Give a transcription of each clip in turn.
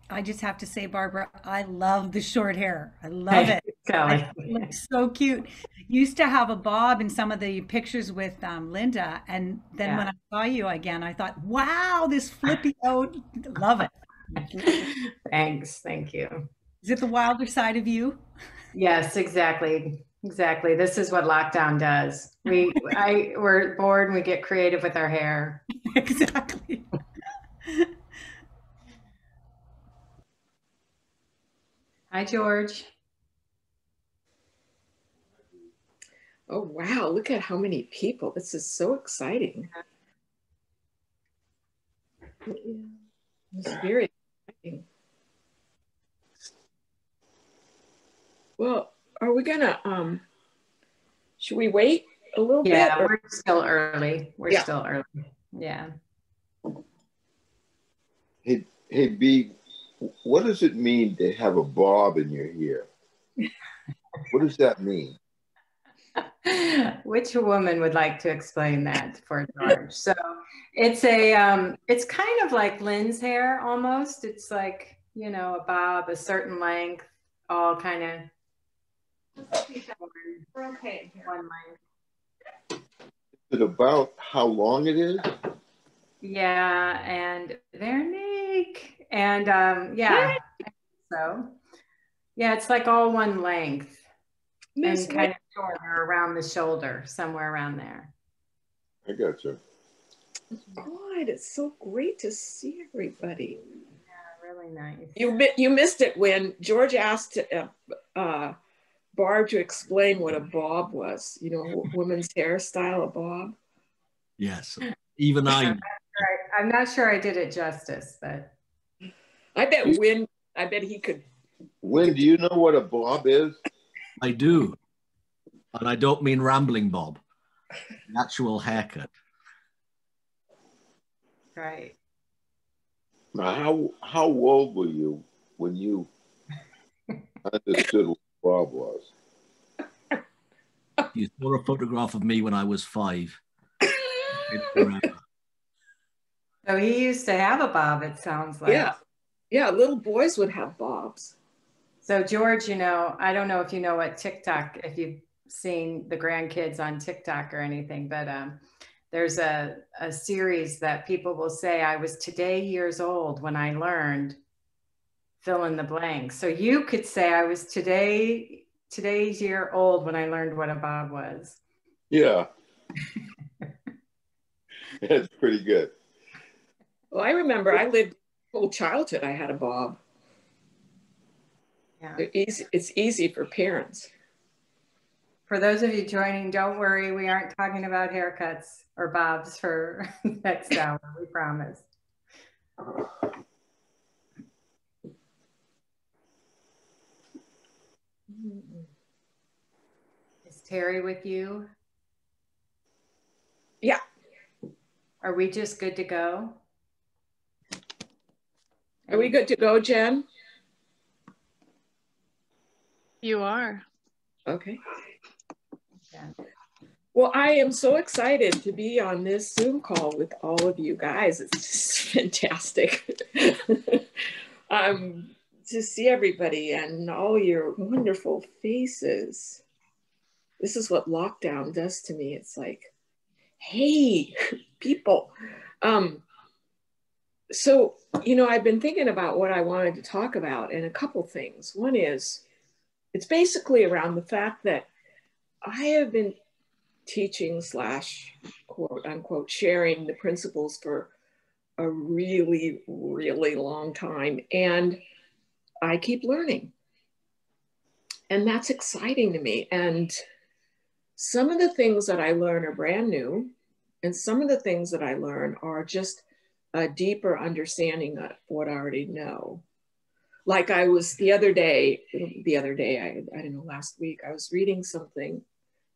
I just have to say, Barbara, I love the short hair. I love Hey, it. I think Kelly. it looks so cute. Used to have a bob in some of the pictures with Linda, and then when Yeah. I saw you again, I thought, wow, this flippy out. Love it. Love it. Thanks. Thank you. Is it the wilder side of you? Yes, exactly. Exactly. This is what lockdown does. We're bored and we get creative with our hair. Exactly. Hi, George. Oh, wow. Look at how many people. This is so exciting. It's very exciting. Well, are we gonna, should we wait a little bit? Yeah, Or? we're still early. We're Yeah. still early. Yeah. Hey, B, what does it mean to have a bob in your hair? What does that mean? Which woman would like to explain that for George? So it's kind of like Lynn's hair almost. It's like, you know, a bob, a certain length, all kind of We're okay. one length. Is it about how long it is? Yeah, and Veronique. And yeah, so yeah, it's like all one length Miss and kind of shorter around the shoulder, somewhere around there. I got you. God, it's so great to see everybody. Yeah, really nice. You missed it when George asked Barb to explain what a bob was. You know, women's hairstyle, a bob. Yes, even I. I'm not sure I did it justice, but I bet he could. Wynn, do you know what a bob is? I do, and I don't mean rambling Bob. The actual haircut. right. Now, how old were you when you understood what a bob was? You saw a photograph of me when I was 5. So he used to have a bob, it sounds like. Yeah, little boys would have bobs. So George, you know, I don't know if you know what TikTok, if you've seen the grandkids on TikTok or anything, but there's a series that people will say, I was today years old when I learned fill in the blank. So you could say I was today's year old when I learned what a bob was. Yeah. That's pretty good. Well, I remember I lived whole childhood. I had a bob. Yeah. It's easy for parents. For those of you joining, don't worry, we aren't talking about haircuts or bobs for next hour, we promise. Is Terry with you? Yeah. Are we just good to go? Are we good to go, Jen? You are. Okay. Yeah. Well, I am so excited to be on this Zoom call with all of you guys. It's just fantastic. To see everybody and all your wonderful faces. This is what lockdown does to me. It's like, hey, people. So, you know, I've been thinking about what I wanted to talk about and a couple things. One is, it's basically around the fact that I have been teaching / quote unquote sharing the principles for a really, really long time. And I keep learning. And that's exciting to me. And some of the things that I learn are brand new. And some of the things that I learn are just a deeper understanding of what I already know. Like I was the other day, I don't know, last week, I was reading something.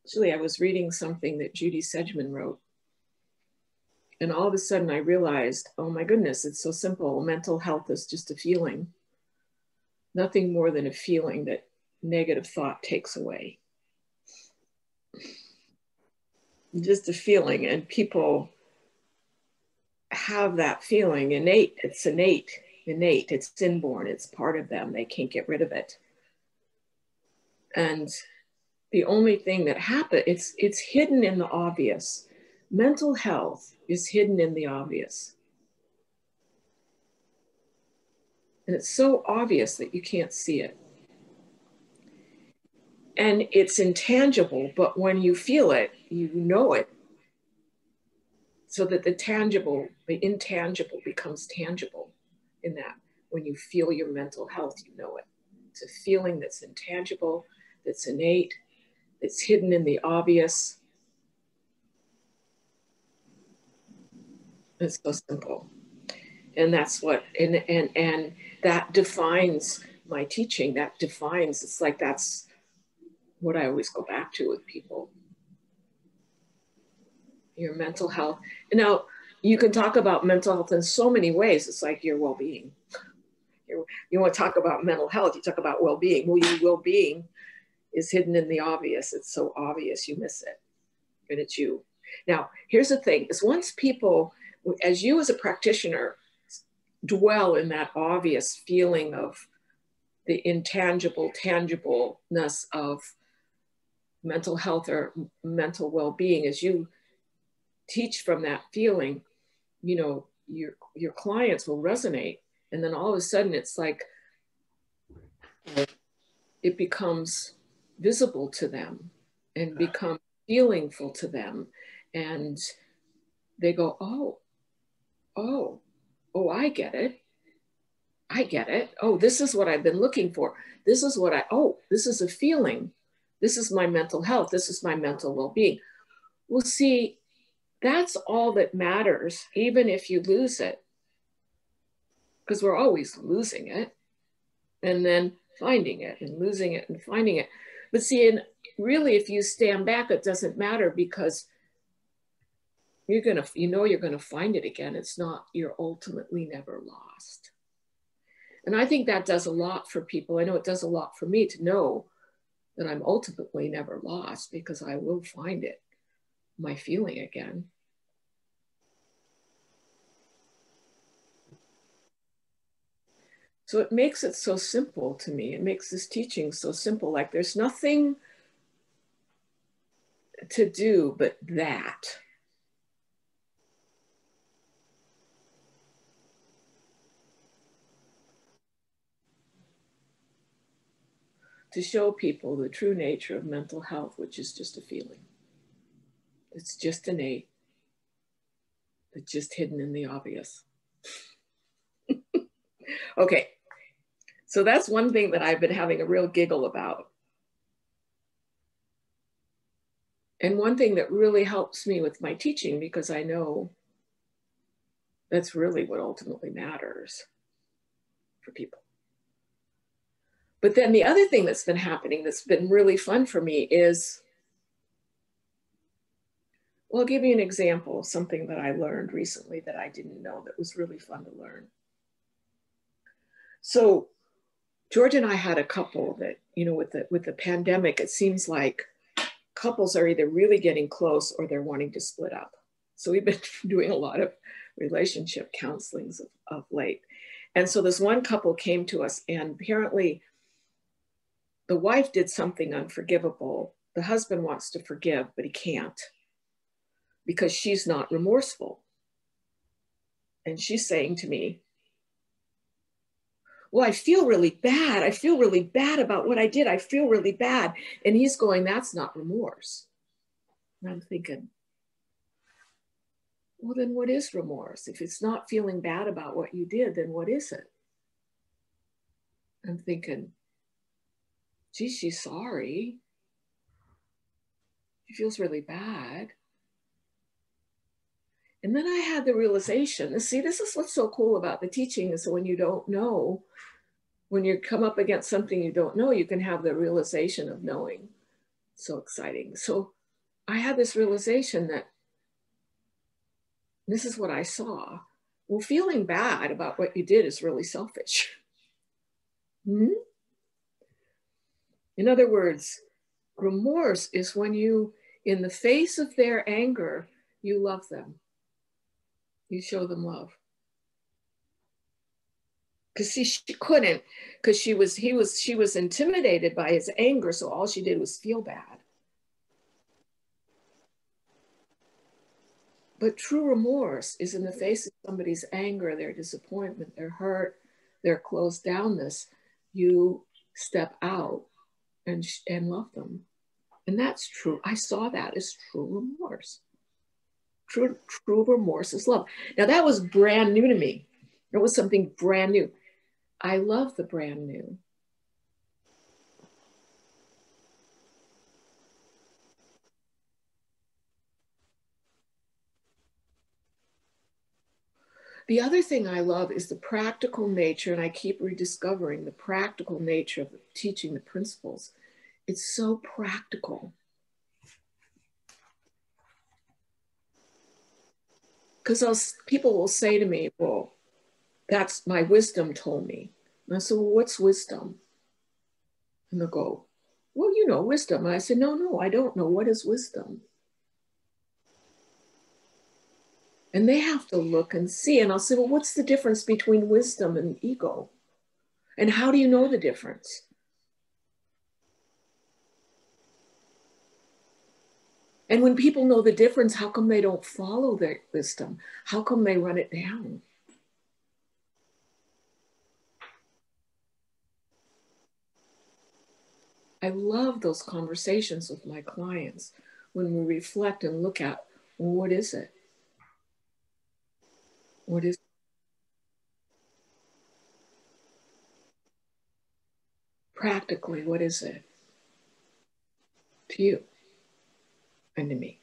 Actually, I was reading something that Judy Sedgman wrote. And all of a sudden I realized, oh my goodness, it's so simple. Mental health is just a feeling. Nothing more than a feeling that negative thought takes away. Just a feeling, and people have that feeling innate. It's innate. innate, it's inborn, it's part of them. They can't get rid of it. And the only thing that happens, it's hidden in the obvious. Mental health is hidden in the obvious. And it's so obvious that you can't see it. And it's intangible, but when you feel it, you know it. So that the intangible becomes tangible in that. When you feel your mental health, you know it. It's a feeling that's intangible, that's innate, that's hidden in the obvious. It's so simple. And that's what, and that defines my teaching. That defines, it's like that's what I always go back to with people. Your mental health. And now you can talk about mental health in so many ways. It's like your well-being. You want to talk about mental health, you talk about well-being. Well, your well-being is hidden in the obvious. It's so obvious you miss it. And it's you. Now, here's the thing, is once people, as you as a practitioner, dwell in that obvious feeling of the intangible, tangibleness of mental health or mental well-being, as you teach from that feeling, you know, your clients will resonate. And then all of a sudden it's like, it becomes visible to them and become feelingful to them. And they go, oh, I get it. I get it. Oh, this is what I've been looking for. This is what this is a feeling. This is my mental health. This is my mental well-being. Well, see, that's all that matters, even if you lose it, because we're always losing it and then finding it and losing it and finding it. But see, and really, if you stand back, it doesn't matter, because you're going to find it again. It's not, you're ultimately never lost. And I think that does a lot for people. I know it does a lot for me to know that I'm ultimately never lost, because I will find it, my feeling again. So it makes it so simple to me. It makes this teaching so simple. Like there's nothing to do but that. To show people the true nature of mental health, which is just a feeling. It's just innate. It's just hidden in the obvious. Okay, so that's one thing that I've been having a real giggle about. And one thing that really helps me with my teaching, because I know that's really what ultimately matters for people. But then the other thing that's been happening that's been really fun for me is, well, I'll give you an example of something that I learned recently that I didn't know that was really fun to learn. So George and I had a couple that, you know, with the pandemic, it seems like couples are either really getting close or they're wanting to split up. So we've been doing a lot of relationship counselings of late. And so this one couple came to us, and apparently the wife did something unforgivable. The husband wants to forgive, but he can't because she's not remorseful. And she's saying to me, well, I feel really bad. I feel really bad about what I did. I feel really bad. And he's going, that's not remorse. And I'm thinking, well, then what is remorse? If it's not feeling bad about what you did, then what is it? I'm thinking, gee, she's sorry. She feels really bad. And then I had the realization, and see, this is what's so cool about the teaching, is when you don't know, when you come up against something you don't know, you can have the realization of knowing. So exciting. So I had this realization that this is what I saw. Well, feeling bad about what you did is really selfish. In other words, remorse is when you, in the face of their anger, you love them. You show them love. because she couldn't, because she was intimidated by his anger, so all she did was feel bad. But true remorse is in the face of somebody's anger, their disappointment, their hurt, their closed downness. You step out and love them. And that's true. I saw that as true remorse. True remorse is love. Now that was brand new to me. It was something brand new. I love the brand new. The other thing I love is the practical nature, and I keep rediscovering the practical nature of teaching the principles. It's so practical. Because people will say to me, well, that's my wisdom told me. And I said, well, what's wisdom? And they'll go, well, you know, wisdom. And I said, no, I don't know. What is wisdom? And they have to look and see. And I'll say, well, what's the difference between wisdom and ego? And how do you know the difference? And when people know the difference, how come they don't follow their wisdom? How come they run it down? I love those conversations with my clients when we reflect and look at, well, what is it? What is it? Practically, what is it to you and to me?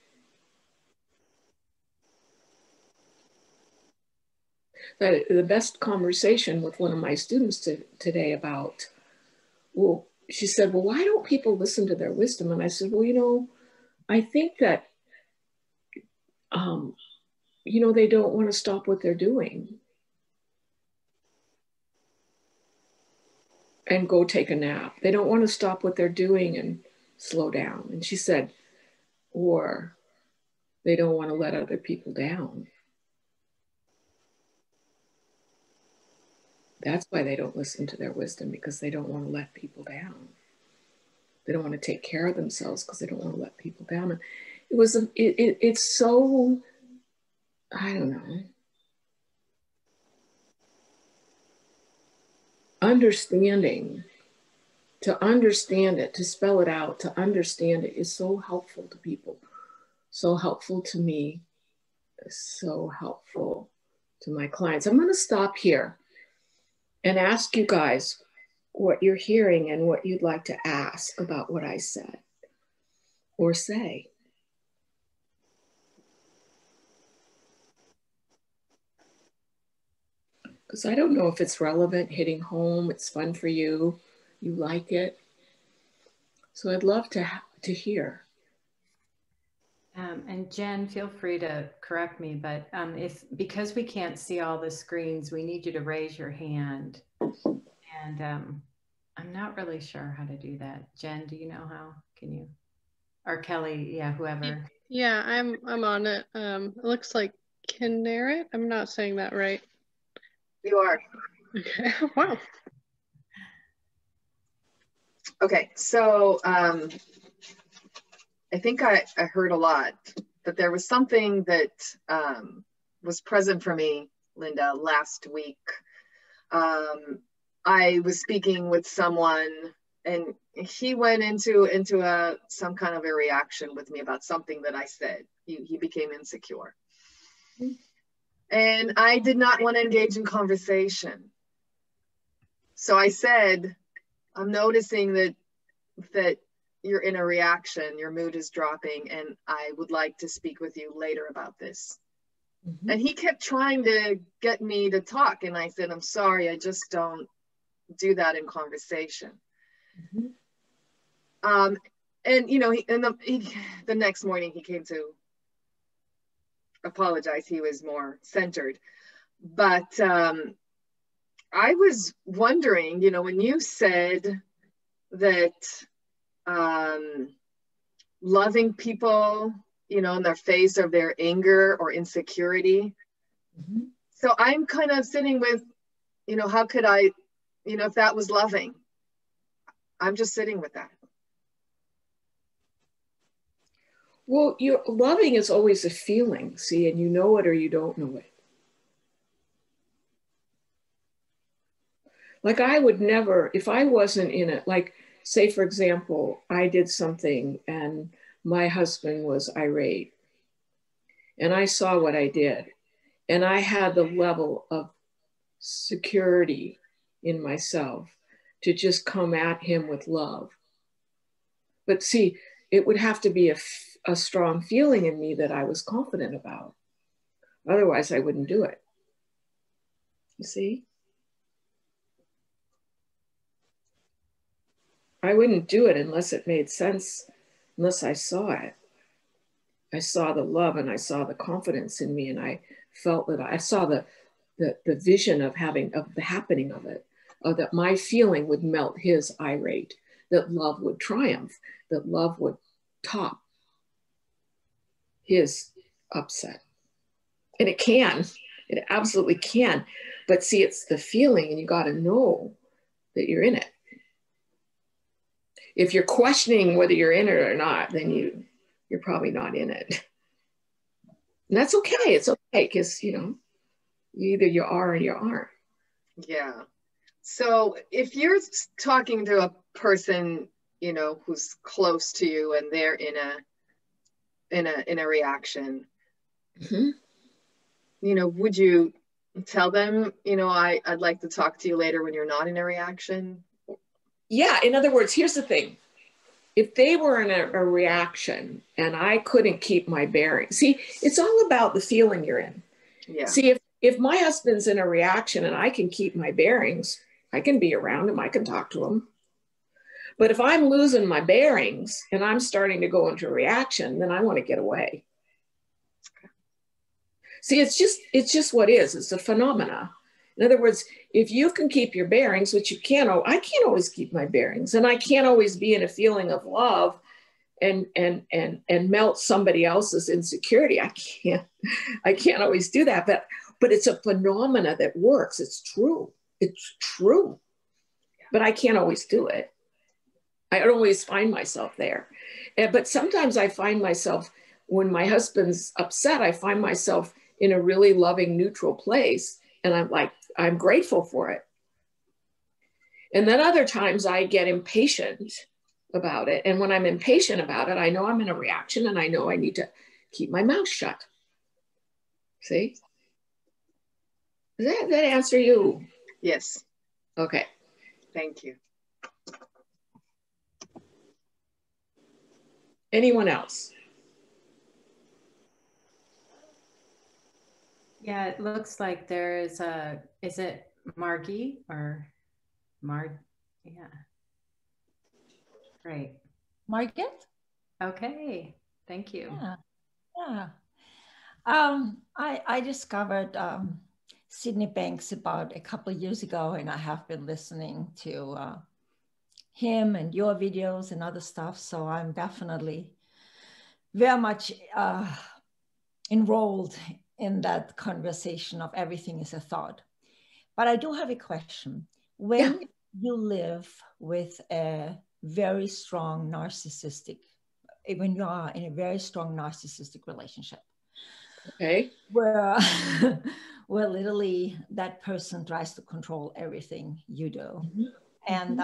The best conversation with one of my students today about, well, she said, well, why don't people listen to their wisdom? And I said, well, you know, I think that, you know, they don't want to stop what they're doing and go take a nap. They don't want to stop what they're doing and slow down. And she said, or they don't want to let other people down. That's why they don't listen to their wisdom, because they don't want to let people down. They don't want to take care of themselves because they don't want to let people down. And it's so, I don't know. Understanding, to understand it, to spell it out, to understand it is so helpful to people. So helpful to me, so helpful to my clients. I'm going to stop here and ask you guys what you're hearing and what you'd like to ask about what I said or say. Because I don't know if it's relevant, hitting home, it's fun for you, you like it. So I'd love to hear. And Jen, feel free to correct me, but because we can't see all the screens, we need you to raise your hand. And I'm not really sure how to do that. Jen, do you know how? Can you? Or Kelly, yeah, whoever. Yeah, I'm on it. It looks like Kinneret. I'm not saying that right. You are. Okay. Wow. Okay, so I think I heard a lot, but there was something that was present for me, Linda, last week. I was speaking with someone and he went into some kind of a reaction with me about something that I said. He became insecure. And I did not want to engage in conversation. So I said, I'm noticing that you're in a reaction, your mood is dropping, and I would like to speak with you later about this. Mm-hmm. And he kept trying to get me to talk. And I said, I'm sorry, I just don't do that in conversation. Mm-hmm. And, you know, the next morning he came to apologize. He was more centered. But I was wondering, you know, when you said that loving people, you know, in their face of their anger or insecurity. Mm-hmm. So I'm kind of sitting with, you know, how could I, you know, if that was loving? I'm just sitting with that. Well, your loving is always a feeling, see, and you know it or you don't know it. Like I would never, if I wasn't in it, like say, for example, I did something and my husband was irate and I saw what I did and I had the level of security in myself to just come at him with love. But see, it would have to be a strong feeling in me that I was confident about. Otherwise, I wouldn't do it. You see? I wouldn't do it unless it made sense, unless I saw it. I saw the love and I saw the confidence in me and I felt that I saw the vision of the happening of it, that my feeling would melt his irate, that love would triumph, that love would top his upset. And it absolutely can. But see, it's the feeling and you got to know that you're in it. If you're questioning whether you're in it or not, then you're probably not in it. And that's okay. It's okay because, you know, either you are or you aren't. Yeah. So if you're talking to a person, you know, who's close to you and they're in a reaction, Mm-hmm. you know, would you tell them, you know, I'd like to talk to you later when you're not in a reaction? Yeah. In other words, here's the thing. If they were in a reaction and I couldn't keep my bearing, see, it's all about the feeling you're in. Yeah. See, if my husband's in a reaction and I can keep my bearings, I can be around him, I can talk to him. But if I'm losing my bearings and I'm starting to go into a reaction, then I want to get away. Okay. See, it's just what is. It's a phenomena. In other words, if you can keep your bearings, which you can't, I can't always keep my bearings, and I can't always be in a feeling of love and melt somebody else's insecurity. I can't always do that, but it's a phenomena that works. It's true. It's true. But I can't always do it. I don't always find myself there. But sometimes I find myself, when my husband's upset, I find myself in a really loving, neutral place. And I'm like, I'm grateful for it. And then other times I get impatient about it. And when I'm impatient about it, I know I'm in a reaction and I know I need to keep my mouth shut. See? Does that answer you? Yes. Okay. Thank you. Anyone else? Yeah, it looks like there is is it Margie or yeah. Great. Margaret? Okay, thank you. Yeah. I discovered Sydney Banks about a couple of years ago, and I have been listening to him and your videos and other stuff. So I'm definitely very much enrolled in that conversation of everything is a thought. But I do have a question. When you live with a very strong narcissistic, when you are in a very strong narcissistic relationship, okay, where literally that person tries to control everything you do. Mm-hmm. And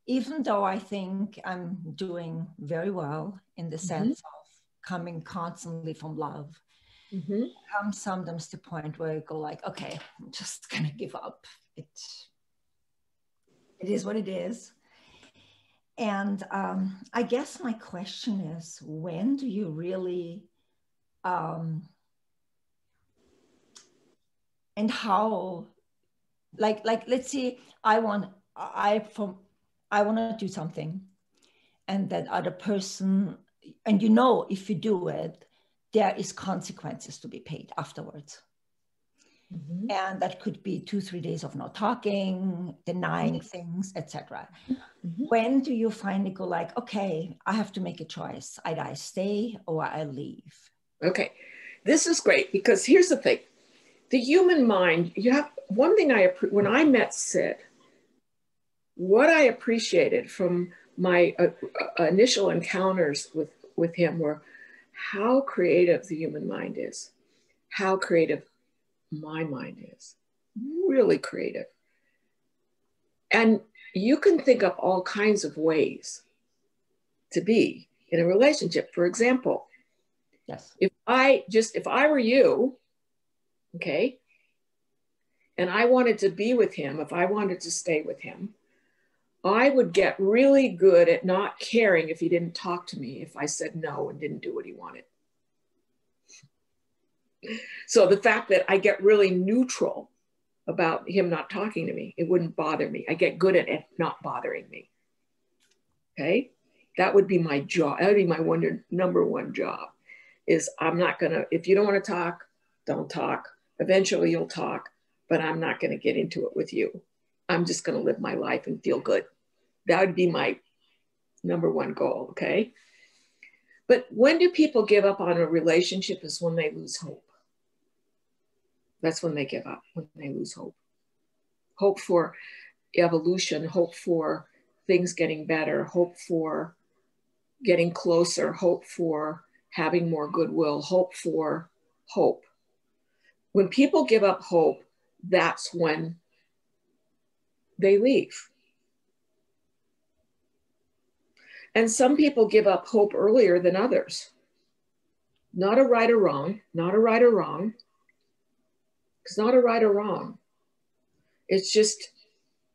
even though I think I'm doing very well in the sense of coming constantly from love, comes sometimes the point where you go like, okay, I'm just gonna give up. It is what it is. And I guess my question is, when do you really, and how, like let's say I want to do something, and that other person, and you know, if you do it, there is consequences to be paid afterwards. And that could be 2-3 days of not talking, denying things, etc. When do you finally go like, okay, I have to make a choice. Either I stay or I leave? Okay, this is great because here's the thing. the human mind, you have one thing when I met Sid, what I appreciated from my initial encounters with him were how creative the human mind is, how creative my mind is, really creative. And you can think up all kinds of ways to be in a relationship. For example, Yes. if I were you, okay, and I wanted to be with him, if I wanted to stay with him, I would get really good at not caring if he didn't talk to me, if I said no and didn't do what he wanted. So the fact that I get really neutral about him not talking to me, it wouldn't bother me. I get good at it not bothering me. Okay? That would be my job. That would be my number one job, is I'm not gonna, if you don't want to talk, don't talk. Eventually you'll talk, but I'm not gonna get into it with you. I'm just gonna live my life and feel good. That would be my number one goal, okay? But when do people give up on a relationship is when they lose hope. That's when they give up, when they lose hope. Hope for evolution, hope for things getting better, hope for getting closer, hope for having more goodwill, hope for hope. When people give up hope, that's when they leave. And some people give up hope earlier than others. Not a right or wrong, not a right or wrong. It's not a right or wrong. It's just,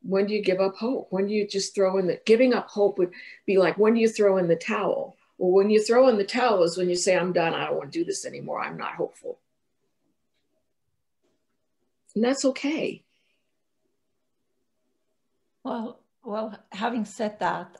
when do you give up hope? When do you just throw in giving up hope would be like, when do you throw in the towel? Well, when you throw in the towel is when you say, I'm done, I don't want to do this anymore, I'm not hopeful. And that's okay. Well, having said that,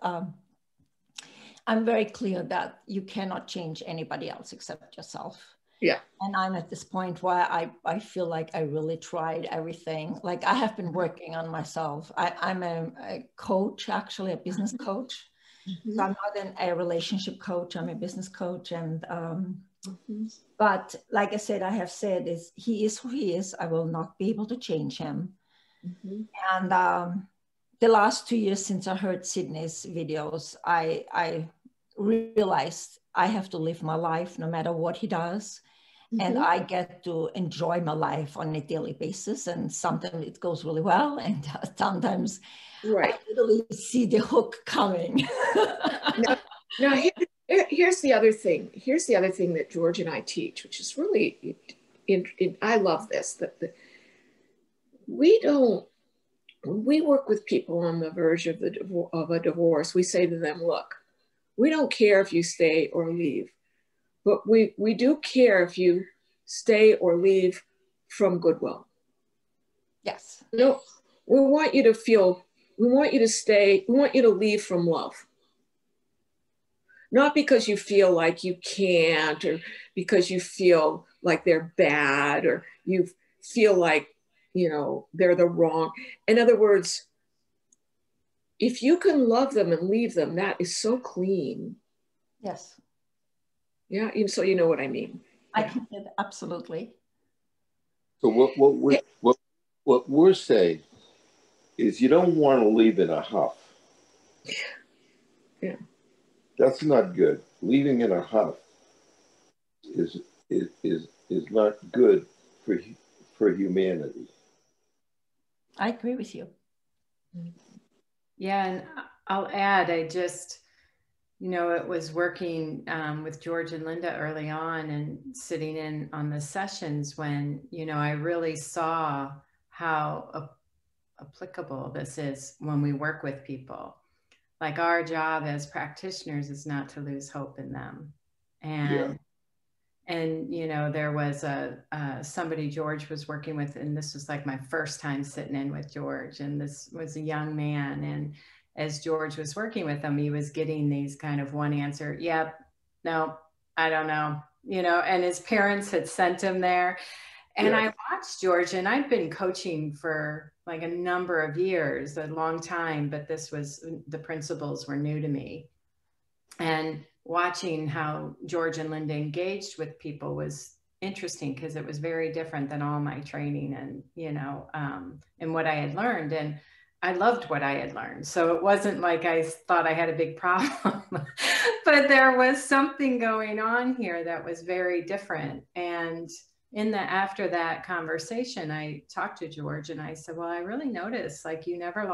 I'm very clear that you cannot change anybody else except yourself. Yeah. And I'm at this point where I feel like I really tried everything. Like, I have been working on myself. I'm a coach, actually, a business coach. Mm-hmm. So I'm not a relationship coach, I'm a business coach. And but like I said, I have said, he is who he is. I will not be able to change him. Mm-hmm. And the last 2 years since I heard Sydney's videos, I realized I have to live my life no matter what he does. Mm-hmm. And I get to enjoy my life on a daily basis. And sometimes it goes really well. And sometimes I literally see the hook coming. Now here's the other thing. Here's the other thing that George and I teach, which is really, I love this, that when we work with people on the verge of a divorce, we say to them, look, we don't care if you stay or leave, but we do care if you stay or leave from goodwill. Yes. No, we want you to feel, we want you to stay, we want you to leave from love. Not because you feel like you can't, or because you feel like they're bad, or you feel like, you know, they're the wrong. In other words, if you can love them and leave them, that is so clean. Yes. Yeah, so you know what I mean. I can get it, absolutely. So what we're saying is you don't want to leave in a huff. Yeah. That's not good. Leaving in a huff is not good for humanity. I agree with you. Yeah, and I'll add, I just, you know, it was working with George and Linda early on and sitting in on the sessions when, you know, I really saw how applicable this is when we work with people. Like, our job as practitioners is not to lose hope in them. And you know, there was somebody George was working with, and this was like my first time sitting in with George, and this was a young man, and as George was working with him, he was getting these kind of one answer, yep, no, I don't know, you know, and his parents had sent him there. And I watched George, and I'd been coaching for like a number of years, a long time, but the principles were new to me. And watching how George and Linda engaged with people was interesting because it was very different than all my training and, you know, and what I had learned. And I loved what I had learned. So it wasn't like I thought I had a big problem, but there was something going on here that was very different. And after that conversation, I talked to George and I said, well, I really noticed like you never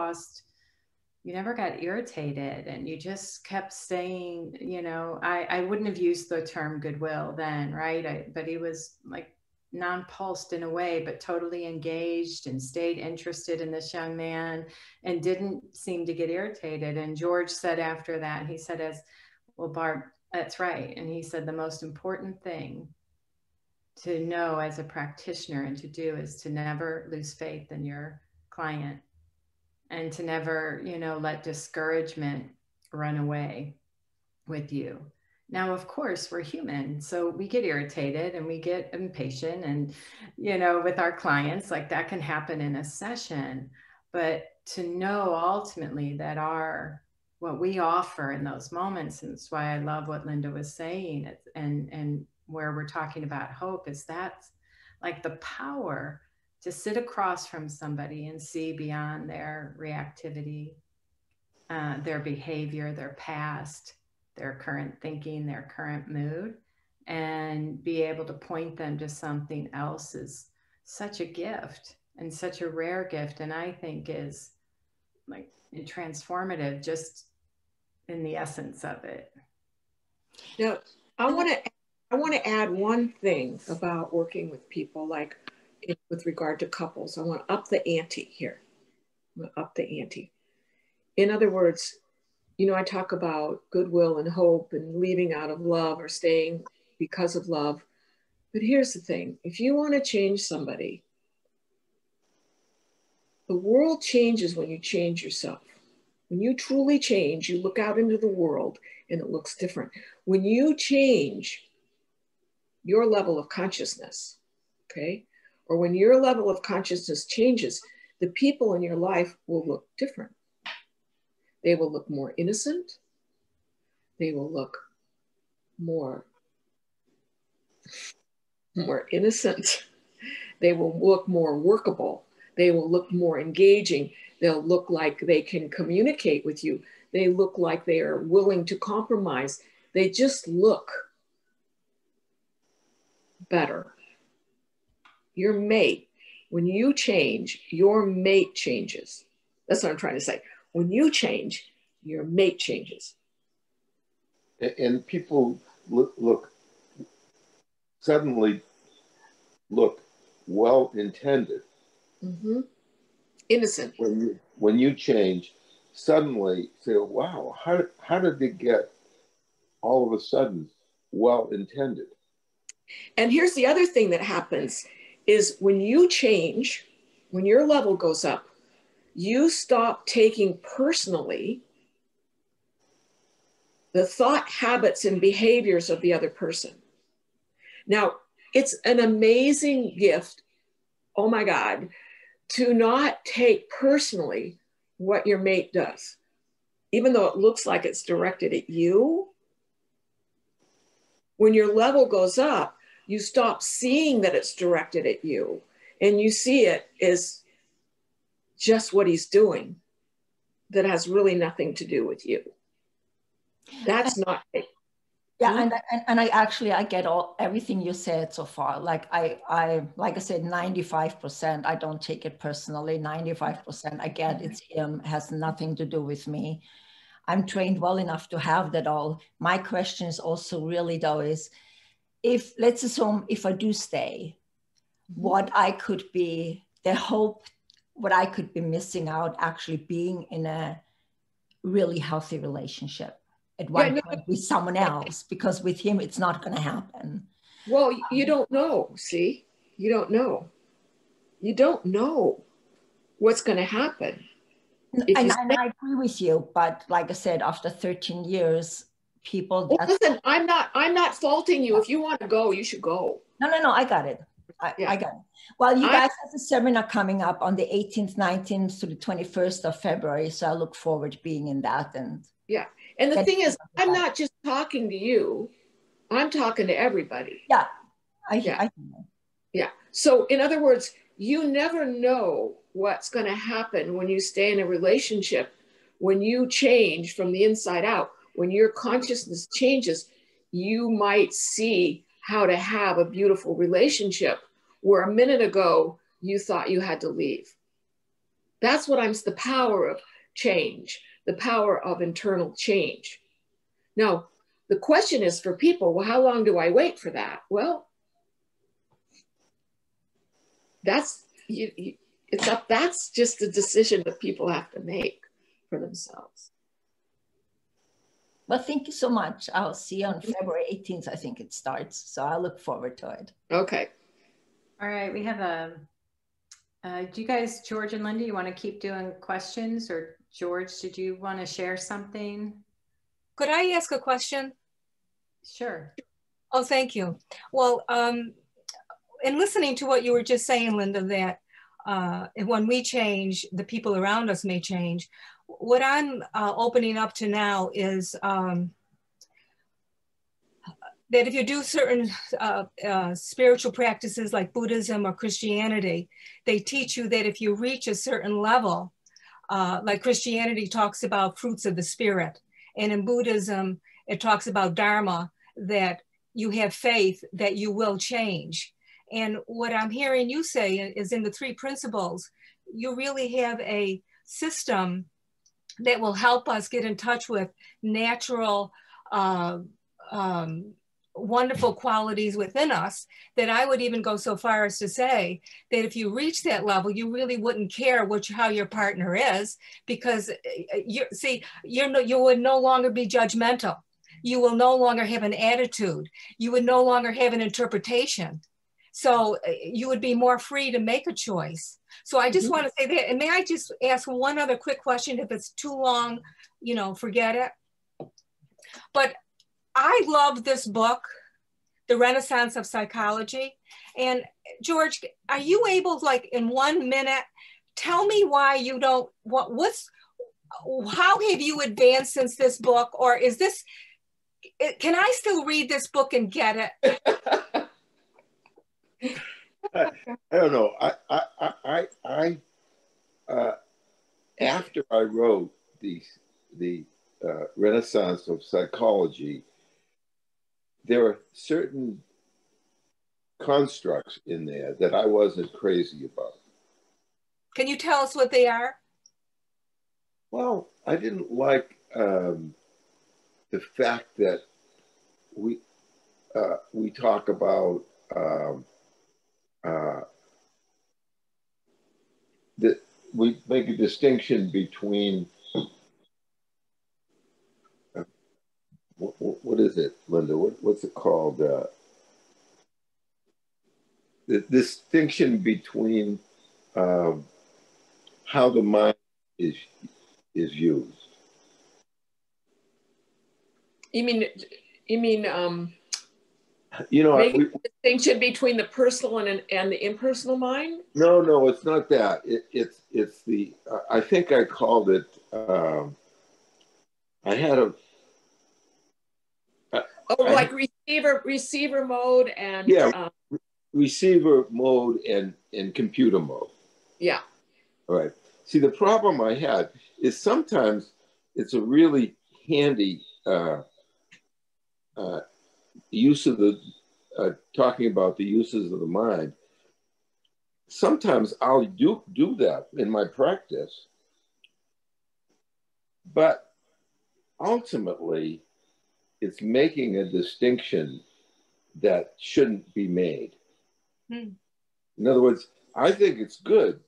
got irritated and you just kept saying, you know, I wouldn't have used the term goodwill then, right? But he was like non-pulsed in a way, but totally engaged and stayed interested in this young man and didn't seem to get irritated. And George said after that, he said, well, Barb, that's right. And he said, the most important thing to know as a practitioner and to do is to never lose faith in your client and to never, you know, let discouragement run away with you. Now, of course, we're human, so we get irritated and we get impatient and, you know, with our clients, like that can happen in a session. But to know ultimately that what we offer in those moments, and that's why I love what Linda was saying, and where we're talking about hope, is that's like the power to sit across from somebody and see beyond their reactivity, their behavior, their past, their current thinking, their current mood, and be able to point them to something else is such a gift and such a rare gift. And I think is like transformative just in the essence of it. Now, I want to add one thing about working with people, like with regard to couples. I want to up the ante here. I'm going to up the ante. In other words, you know, I talk about goodwill and hope and leaving out of love or staying because of love. But here's the thing. If you want to change somebody, the world changes when you change yourself. When you truly change, you look out into the world and it looks different. When you change your level of consciousness, okay, or when your level of consciousness changes, the people in your life will look different. They will look more innocent. They will look more innocent. They will look more workable. They will look more engaging. They'll look like they can communicate with you. They look like they are willing to compromise. They just look better. Your mate, when you change, your mate changes. That's what I'm trying to say. When you change, your mate changes. And people suddenly look well-intended. Mm-hmm. Innocent. When you change, suddenly say, wow, how did they get all of a sudden well-intended? And here's the other thing that happens is when you change, when your level goes up, you stop taking personally the thought, habits, and behaviors of the other person. Now, it's an amazing gift, oh my God, to not take personally what your mate does. Even though it looks like it's directed at you, when your level goes up, you stop seeing that it's directed at you and you see it as just what he's doing that has really nothing to do with you. That's not it. Yeah, and I get everything you said so far. Like I said, 95%, I don't take it personally. 95% I get it's him, has nothing to do with me. I'm trained well enough to have that all. My question is also really though is, let's assume if I do stay, what I could be, the hope, what I could be missing out actually being in a really healthy relationship at one point with someone else, because with him, it's not going to happen. Well, you don't know, see? You don't know. You don't know what's going to happen. And I agree with you, but like I said, after 13 years, people... Well, listen, I'm not faulting you. If you want to go, you should go. No, I got it. I got it. Well, you guys have a seminar coming up on the 18th, 19th to the 21st of February. So I look forward to being in that. And yeah. And the thing is, I'm not just talking to you. I'm talking to everybody. Yeah. I Yeah. So in other words, you never know what's going to happen when you stay in a relationship, when you change from the inside out, when your consciousness changes, you might see how to have a beautiful relationship where a minute ago you thought you had to leave. That's what the power of change, the power of internal change. Now, the question is for people, well, how long do I wait for that? Well, that's just a decision that people have to make for themselves. Well, thank you so much. I'll see you on February 18th, I think it starts. So I look forward to it. Okay. All right, we have do you guys, George and Linda, you want to keep doing questions? Or George, did you want to share something? Could I ask a question? Sure. Oh, thank you. Well, in listening to what you were just saying, Linda, that when we change, the people around us may change. What I'm opening up to now is that if you do certain spiritual practices like Buddhism or Christianity, they teach you that if you reach a certain level, like Christianity talks about fruits of the spirit, and in Buddhism, it talks about Dharma, that you have faith that you will change. And what I'm hearing you say is in the 3 principles, you really have a system that will help us get in touch with natural, wonderful qualities within us, that I would even go so far as to say that if you reach that level, you really wouldn't care how your partner is, because you would no longer be judgmental. You will no longer have an attitude. You would no longer have an interpretation. So you would be more free to make a choice. So I just want to say that. And may I just ask one other quick question? If it's too long, forget it. But I love this book, The Renaissance of Psychology. And George, are you able, like in 1 minute, tell me why you don't, how have you advanced since this book? Or can I still read this book and get it? I don't know. After I wrote the Renaissance of Psychology, there are certain constructs in there that I wasn't crazy about. Can you tell us what they are? Well, I didn't like the fact that we talk about that we make a distinction between what is it, Linda? What's it called? The distinction between how the mind is used. You mean make a distinction between the personal and the impersonal mind? No, it's not that. It's the I think I called it. I had a. Like receiver mode and receiver mode and computer mode. Yeah. All right. See, the problem I had is sometimes it's a really handy use of the talking about the uses of the mind. Sometimes I'll do that in my practice, but ultimately it's making a distinction that shouldn't be made. In other words, I think it's good.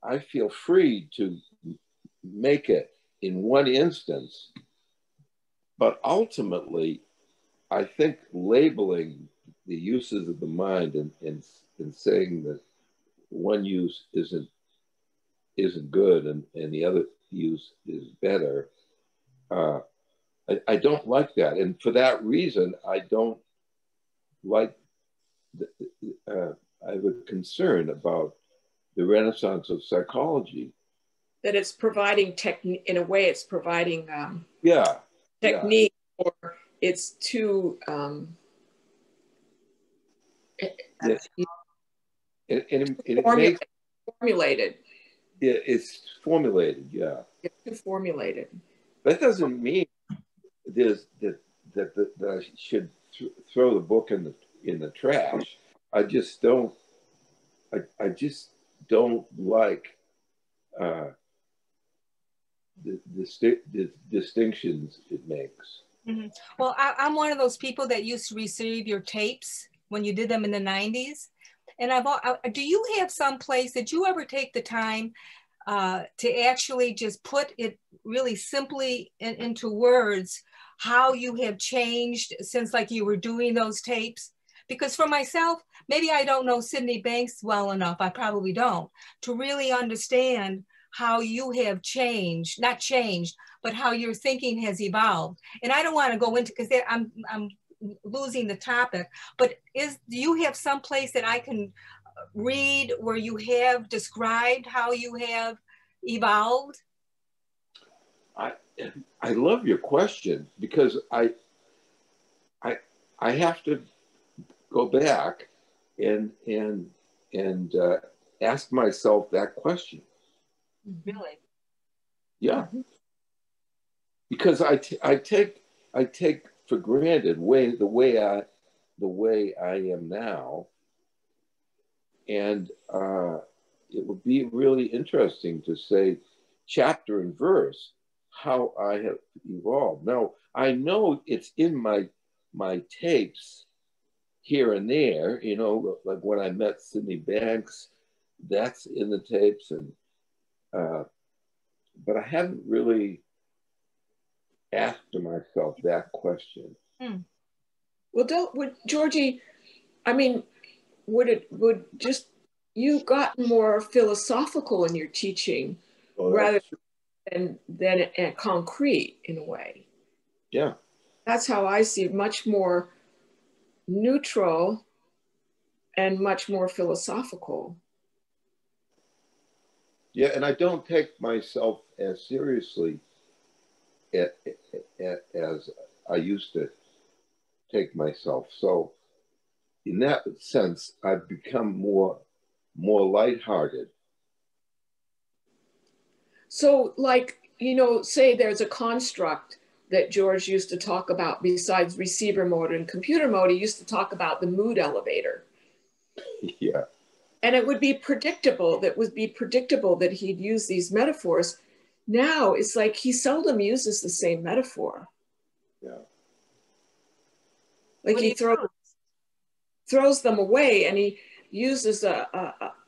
I feel free to make it in one instance, but ultimately, I think labeling the uses of the mind and saying that one use isn't good and the other use is better, I don't like that. And for that reason, I don't like, I have a concern about the Renaissance of Psychology. That it's providing technique, in a way it's providing technique, or it's too, it makes formulated. It's formulated, yeah. It's too formulated. That doesn't mean that I should throw the book in the trash. I just don't like the distinctions it makes. Mm-hmm. Well, I'm one of those people that used to receive your tapes when you did them in the 90s. And do you have some place, did you ever take the time to actually just put it really simply into words, how you have changed since like you were doing those tapes? Because for myself, maybe I don't know Sydney Banks well enough, I probably don't, to really understand how you have changed, not changed, but how your thinking has evolved. And I don't want to go into, because I'm losing the topic, but do you have some place that I can read where you have described how you have evolved? I love your question, because I have to go back and ask myself that question. Really? Yeah. Because I take for granted the way I am now, and it would be really interesting to say chapter and verse how I have evolved. Now I know it's in my tapes here and there, you know, like when I met Sydney Banks, that's in the tapes, and but I haven't really asked myself that question. Well, would Georgie, I mean, would you gotten more philosophical in your teaching rather than concrete in a way? Yeah. That's how I see it, much more neutral and much more philosophical. Yeah, and I don't take myself as seriously as I used to take myself. So in that sense, I've become more lighthearted. So like, you know, say there's a construct that George used to talk about besides receiver mode and computer mode. He used to talk about the mood elevator. Yeah. And it would be predictable that he'd use these metaphors. Now it's like he seldom uses the same metaphor. Yeah. Like he throws them away, and he uses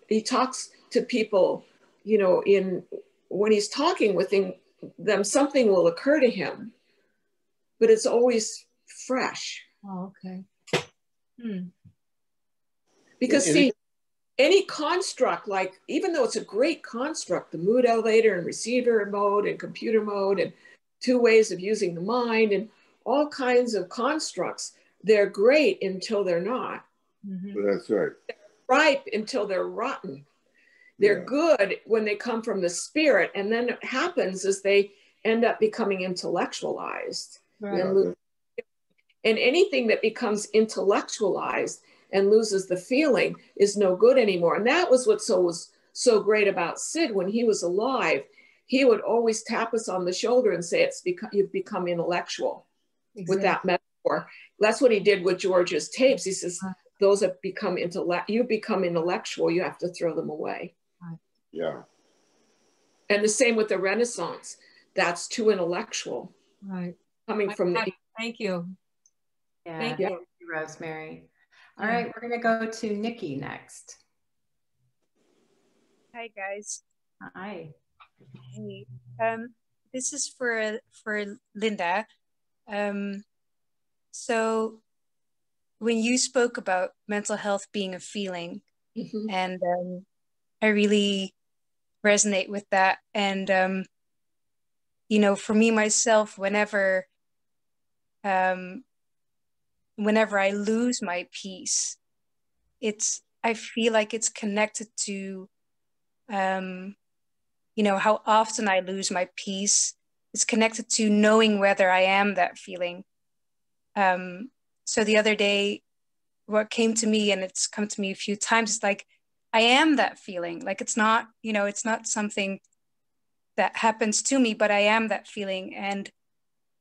he talks to people, you know, when he's talking with them, something will occur to him, but it's always fresh. Oh, okay. Because see, any construct, like, even though it's a great construct, the mood elevator and receiver mode and computer mode and 2 ways of using the mind and all kinds of constructs, they're great until they're not. That's right. They're ripe until they're rotten. They're good when they come from the spirit, and then what happens is they end up becoming intellectualized. Right. And anything that becomes intellectualized and loses the feeling is no good anymore. And that was what was so great about Sid when he was alive. He would always tap us on the shoulder and say, you've become intellectual. Exactly. With that metaphor. That's what he did with George's tapes. He says, those have become you become intellectual, you have to throw them away. Yeah. And the same with the Renaissance. That's too intellectual. Right. Coming from the... Thank you. Yeah. Thank you, Rosemary. All right, we're going to go to Nikki next. Hi, guys. Hi. Hey. This is for Linda. So when you spoke about mental health being a feeling, and I really resonate with that. And, you know, for me, myself, whenever I lose my peace, I feel like it's connected to, you know, how often I lose my peace. It's connected to knowing whether I am that feeling. So the other day what came to me, and it's come to me a few times, is like, I am that feeling. Like, it's not, you know, it's not something that happens to me, but I am that feeling. And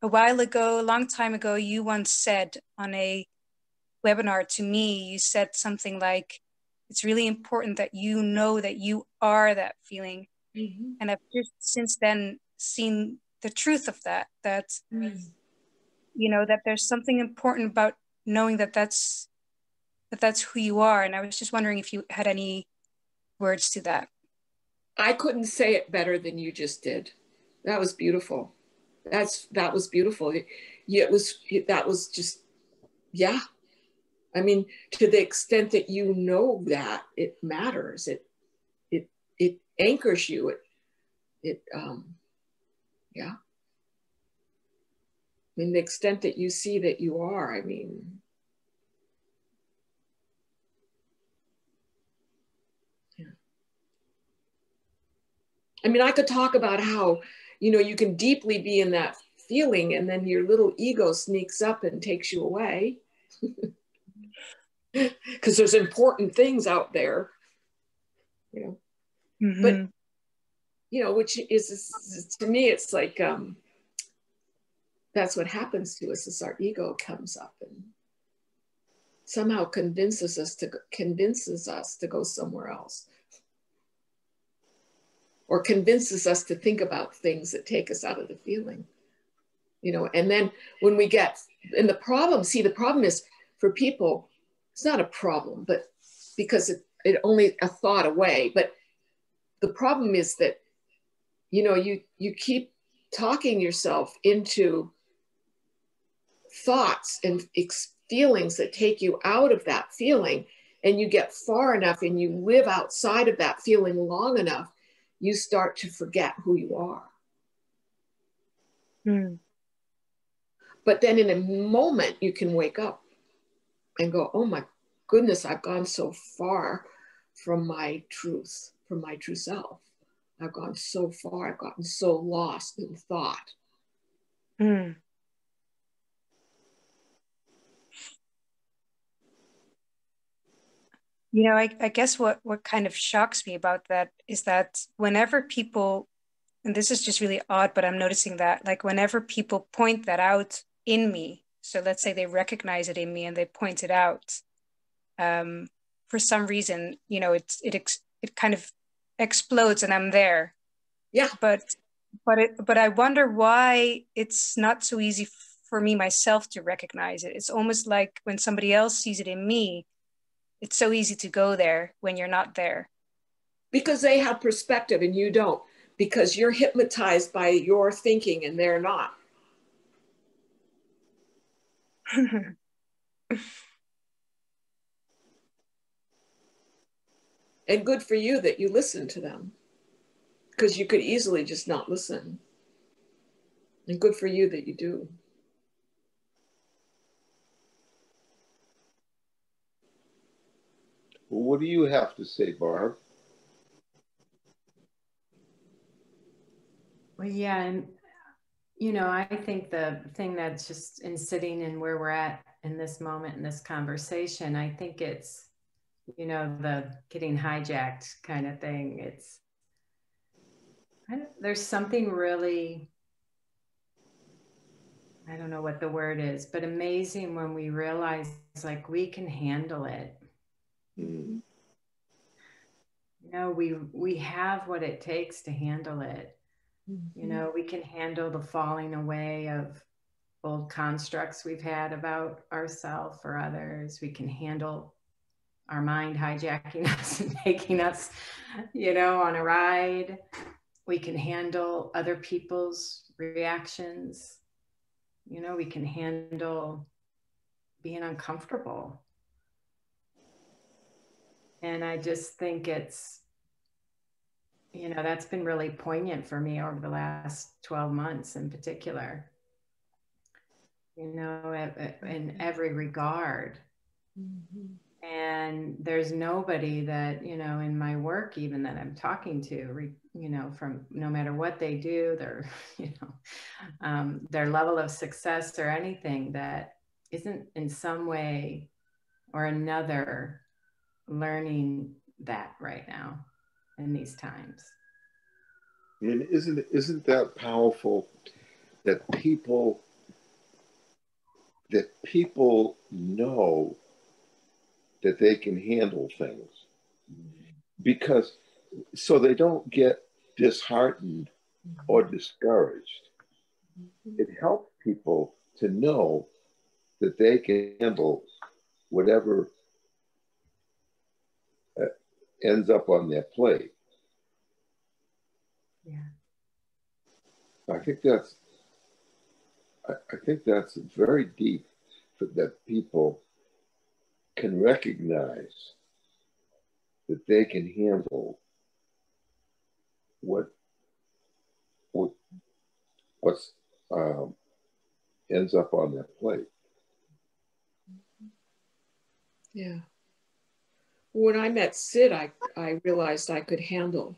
a while ago, a long time ago, you once said on a webinar to me, you said something like, it's really important that you know that you are that feeling. Mm-hmm. And I've just since then seen the truth of that, you know, that there's something important about knowing that that's who you are. And I was just wondering if you had any words to that. I couldn't say it better than you just did. That was beautiful. That was beautiful. That was just, yeah. I mean, to the extent that you know that it matters, it anchors you. Yeah. I mean, the extent that you see that you are, I mean, yeah. I mean, I could talk about how, you know, you can deeply be in that feeling and then your little ego sneaks up and takes you away. Because there's important things out there, you know. Mm-hmm. But, you know, which is, to me, it's like, that's what happens to us, is our ego comes up and somehow convinces us to go somewhere else, or convinces us to think about things that take us out of the feeling, you know. And then when we get, and the problem is for people, it's not a problem, but because it only a thought away. But the problem is that, you know, you keep talking yourself into thoughts and feelings that take you out of that feeling, and you get far enough and you live outside of that feeling long enough, you start to forget who you are. But then in a moment you can wake up and go, oh my goodness, I've gone so far from my truth, from my true self. I've gone so far, I've gotten so lost in thought. You know, I guess what kind of shocks me about that is that whenever people, and this is just really odd, but I'm noticing that, like, whenever people point that out in me, so let's say they recognize it in me and they point it out, for some reason, you know, it kind of explodes and I'm there. Yeah. But I wonder why it's not so easy for me myself to recognize it. It's almost like when somebody else sees it in me, it's so easy to go there when you're not there. Because they have perspective and you don't. Because you're hypnotized by your thinking and they're not. And good for you that you listen to them. Because you could easily just not listen. And good for you that you do. Well, what do you have to say, Barb? Well, yeah, and you know, I think the thing that's just in sitting in where we're at in this moment in this conversation, I think it's, you know, the getting hijacked kind of thing. There's something really, I don't know what the word is, but amazing when we realize, like, we can handle it. You know, we have what it takes to handle it. You know, we can handle the falling away of old constructs we've had about ourselves or others. We can handle our mind hijacking us and taking us, you know, on a ride. We can handle other people's reactions. You know, we can handle being uncomfortable. And I just think it's, you know, that's been really poignant for me over the last 12 months in particular, you know, in every regard. And there's nobody that, you know, in my work, even that I'm talking to, you know, from no matter what they do, their, you know, their level of success or anything, that isn't in some way or another learning that right now in these times. And isn't that powerful that people know that they can handle things, because so they don't get disheartened or discouraged. It helps people to know that they can handle whatever ends up on their plate. Yeah. I think that's very deep, that people can recognize that they can handle what's ends up on their plate. Yeah. When I met Sid, I realized I could handle.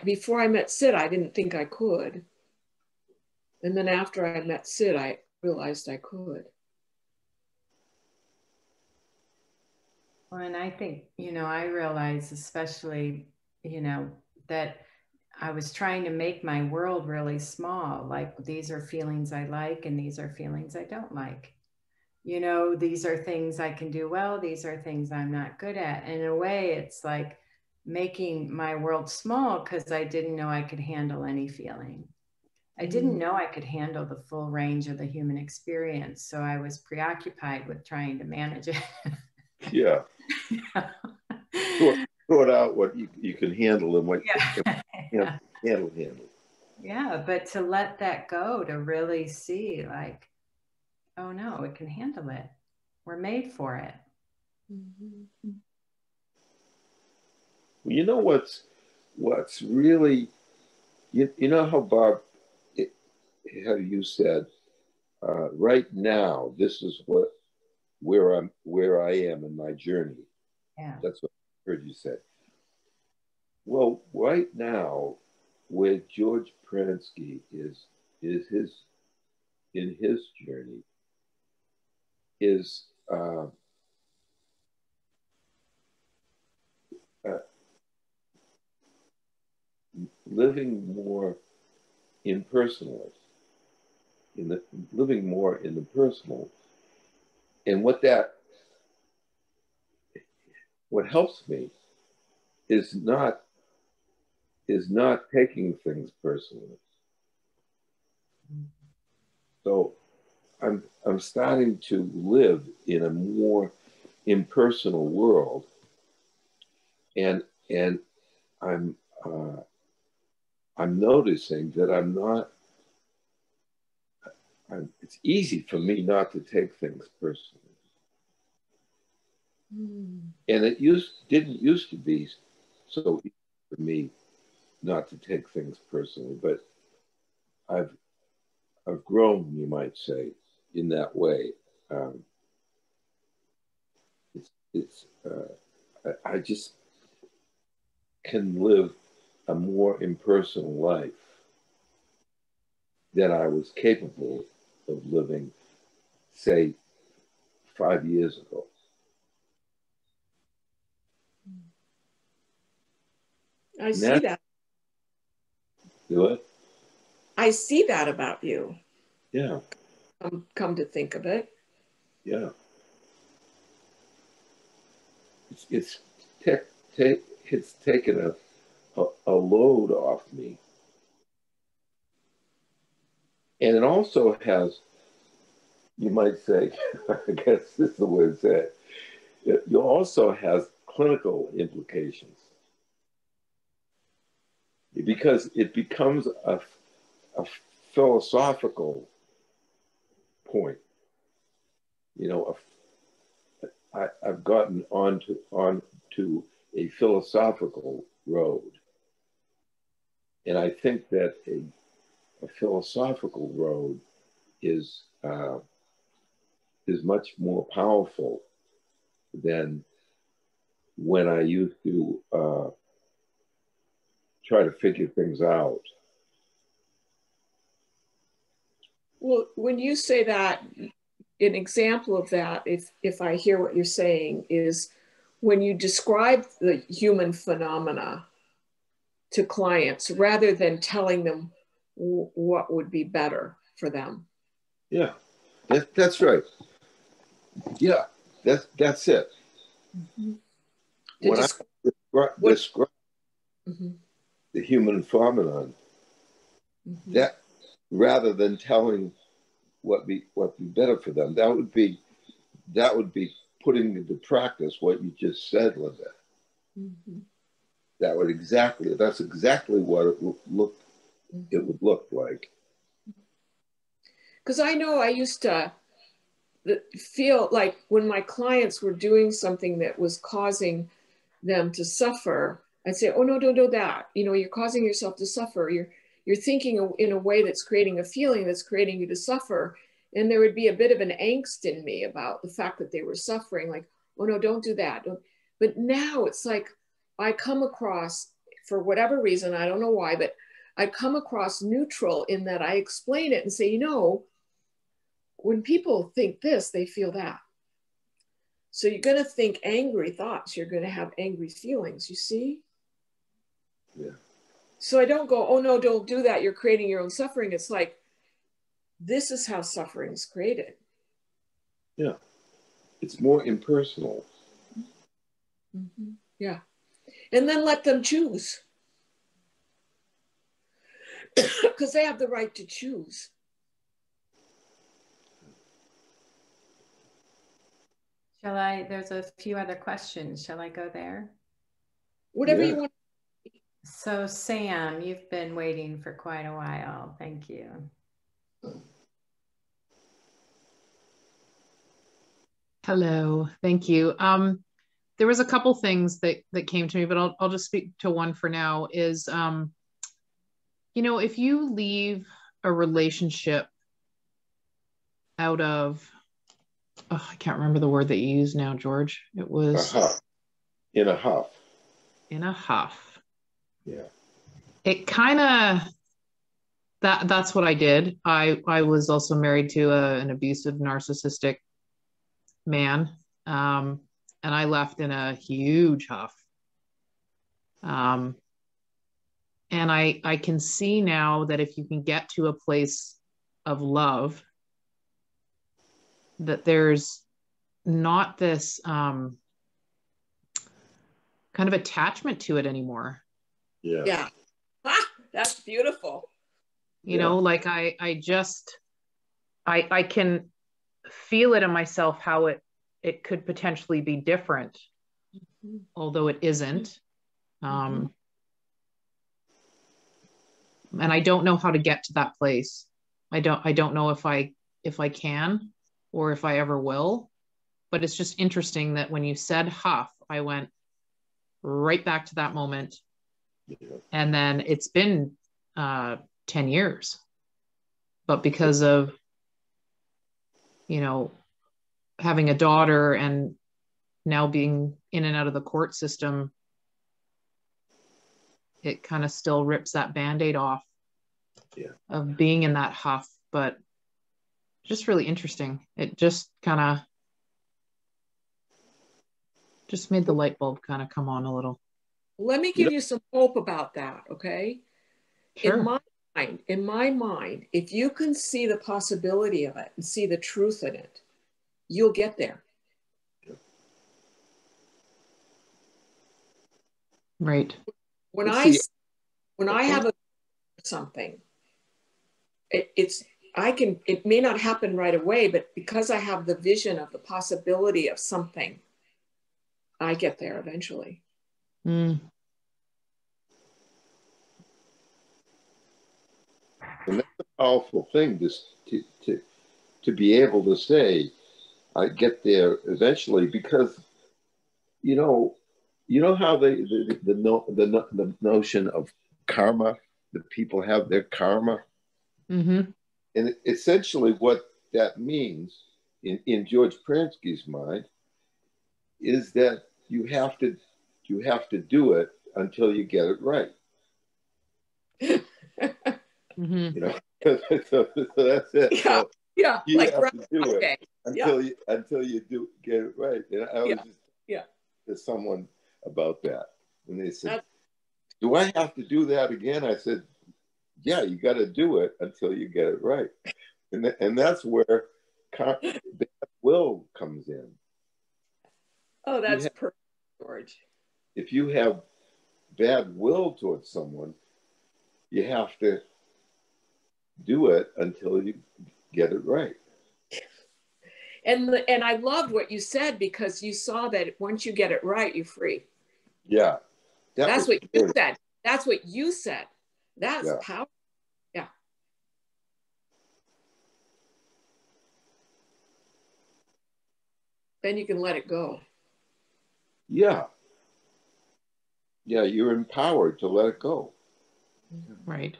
Before I met Sid, I didn't think I could. And then after I met Sid, I realized I could. Well, and I think, I realize especially, that I was trying to make my world really small. Like, these are feelings I like, and these are feelings I don't like. These are things I can do well. These are things I'm not good at. And in a way, it's like making my world small because I didn't know I could handle any feeling. I didn't know I could handle the full range of the human experience. So I was preoccupied with trying to manage it. Yeah. Sort out what you can handle and what you can handle. Yeah, but to let that go, to really see, like, oh no, it can handle it. We're made for it. Mm-hmm. Well, you know what's really, you know how Bob, how you said, right now, this is where I am in my journey. Yeah. That's what I heard you say. Well, right now, where George Pransky is in his journey is living more impersonally, living more in the personal, and what helps me is not taking things personally. So I'm starting to live in a more impersonal world, and I'm noticing that it's easy for me not to take things personally. And it didn't used to be so easy for me not to take things personally, but I've grown, you might say, in that way. I just can live a more impersonal life than I was capable of living, say, 5 years ago. I see that. Do it? I see that about you. Yeah. Come to think of it. Yeah. It's taken a load off me. And it also has, you might say, I guess this is the way to say it also has clinical implications. Because it becomes a philosophical point. I've gotten onto a philosophical road. And I think that a philosophical road is much more powerful than when I used to try to figure things out. Well, when you say that, an example of that, if I hear what you're saying, is when you describe the human phenomena to clients rather than telling them what would be better for them. Yeah, that's right. Yeah, that's it. Mm-hmm. When I describe mm-hmm. the human phenomenon, mm-hmm. that rather than telling what be better for them, that would be putting into practice what you just said, Linda. Mm-hmm. That's exactly what it would look like. Because I know I used to feel like when my clients were doing something that was causing them to suffer, I'd say, oh, no, don't do that. You know, you're causing yourself to suffer. You're thinking in a way that's creating a feeling that's creating you to suffer. And there would be a bit of an angst in me about the fact that they were suffering, like, oh, no, don't do that. But now it's like I come across, for whatever reason, I don't know why, but I come across neutral in that I explain it and say, you know, when people think this, they feel that. So you're going to think angry thoughts. You're going to have angry feelings, you see? Yeah. So I don't go, oh, no, don't do that. You're creating your own suffering. It's like, this is how suffering is created. Yeah. It's more impersonal. Mm-hmm. Yeah. And then let them choose. Because they have the right to choose. There's a few other questions. Shall I go there? Whatever you want. So Sam, you've been waiting for quite a while. Thank you. Hello, thank you. There was a couple things that came to me, but I'll just speak to one for now is, you know, if you leave a relationship out of, oh, I can't remember the word that you used now, George. It was in a huff. In a huff. Yeah. It kind of, that's what I did. I was also married to an abusive, narcissistic man. And I left in a huge huff. And I can see now that if you can get to a place of love, that there's not this kind of attachment to it anymore. Yeah. Yeah. Ah, that's beautiful. You know, like I can feel it in myself how it could potentially be different, although it isn't. And I don't know how to get to that place. I don't know if I can or if I ever will, but it's just interesting that when you said huff, I went right back to that moment. And then it's been 10 years, but because of, you know, having a daughter and now being in and out of the court system, it kind of still rips that Band-Aid off of being in that huff, but just really interesting. It just kind of just made the light bulb kind of come on a little. Let me give you some hope about that, okay? Sure. In my mind, if you can see the possibility of it and see the truth in it, you'll get there. Right. When I have something, it may not happen right away, but because I have the vision of the possibility of something, I get there eventually. Mm. And that's a powerful thing, to be able to say, I get there eventually, because you know how the notion of karma, that people have their karma. Mm-hmm. And essentially what that means in George Pransky's mind is that you have to do it until you get it right. Mm-hmm. You know, so that's it. Yeah. Yeah, You like have to do it okay. until you do get it right. And I was just to someone about that, and they said, "Do I have to do that again?" I said, "Yeah, you got to do it until you get it right," and that's where bad will comes in. Oh, that's perfect, George. If you have bad will towards someone, you have to do it until you get it right. And I loved what you said, because you saw that once you get it right, you're free. Yeah. That's what you said. That's what you said. That's powerful. Yeah. Then you can let it go. Yeah. Yeah, you're empowered to let it go. Right.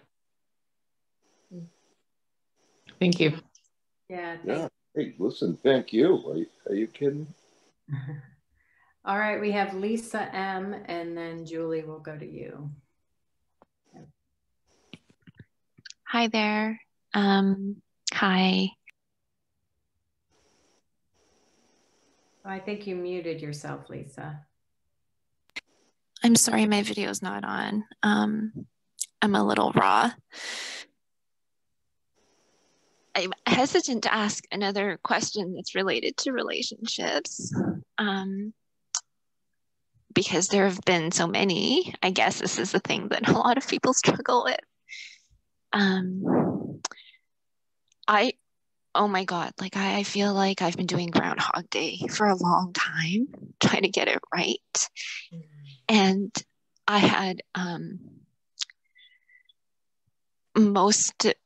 Thank you. Yeah. Hey, listen, thank you. Are you kidding? All right, we have Lisa M, and then Julie will go to you. Hi there. Hi. I think you muted yourself, Lisa. I'm sorry, my video's not on. I'm a little raw. I'm hesitant to ask another question that's related to relationships, because there have been so many. I guess this is the thing that a lot of people struggle with. Oh my God, like I feel like I've been doing Groundhog Day for a long time, trying to get it right. And I had